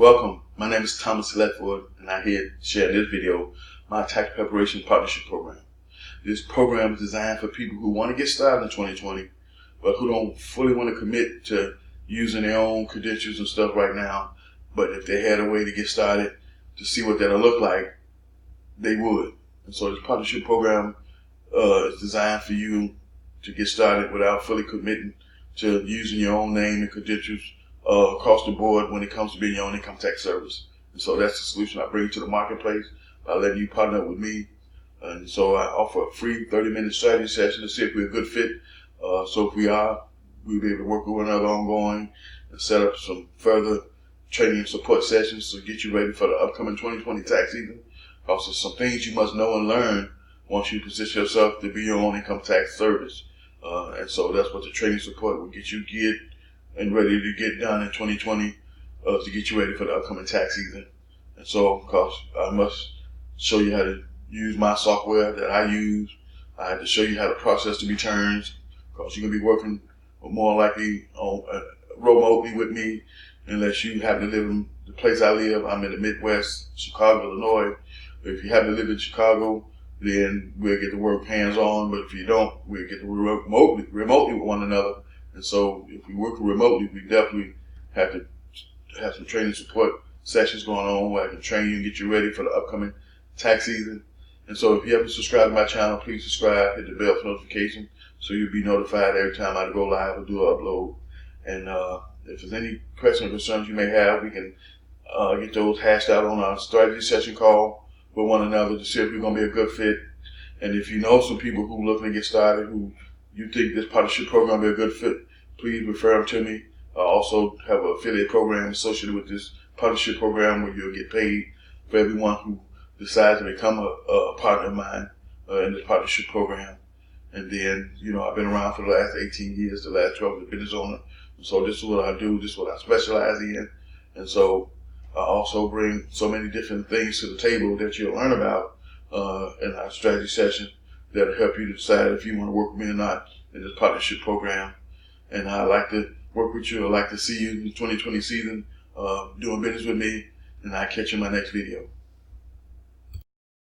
Welcome, my name is G Ledford, and I'm here to share in this video my tax preparation partnership program. This program is designed for people who want to get started in 2020, but who don't fully want to commit to using their own credentials and stuff right now. But if they had a way to get started to see what that'll look like, they would. And so this partnership program is designed for you to get started without fully committing to using your own name and credentials across the board when it comes to being your own income tax service. And so that's the solution I bring to the marketplace by letting you partner up with me. And so I offer a free 30-minute strategy session to see if we're a good fit. So if we are, we'll be able to work with one another ongoing and set up some further training and support sessions to get you ready for the upcoming 2020 tax season. Also, some things you must know and learn once you position yourself to be your own income tax service. And so that's what the training support will get you geared and ready to get done in 2020 to get you ready for the upcoming tax season. And so, of course, I must show you how to use my software that I use. I have to show you how to process the returns, because you're going to be working more likely on remotely with me unless you happen to live in the place I live. I'm in the Midwest, Chicago, Illinois. If you happen to live in Chicago, then we'll get to work hands-on. But if you don't, we'll get to work remotely with one another. And so if we work remotely, we definitely have to have some training support sessions going on where I can train you and get you ready for the upcoming tax season. And so if you haven't subscribed to my channel, please subscribe, hit the bell for notification so you'll be notified every time I go live or do an upload. And if there's any questions or concerns you may have, we can get those hashed out on our strategy session call with one another to see if we're going to be a good fit. And if you know some people who are looking to get started, who you think this partnership program will be a good fit, please refer them to me. I also have an affiliate program associated with this partnership program where you'll get paid for everyone who decides to become a partner of mine in this partnership program. And then, I've been around for the last 18 years, the last 12 as a business owner. And so this is what I do, this is what I specialize in. And so I also bring so many different things to the table that you'll learn about in our strategy session that'll help you to decide if you want to work with me or not in this partnership program. And I'd like to work with you. I'd like to see you in the 2020 season doing business with me. And I'll catch you in my next video.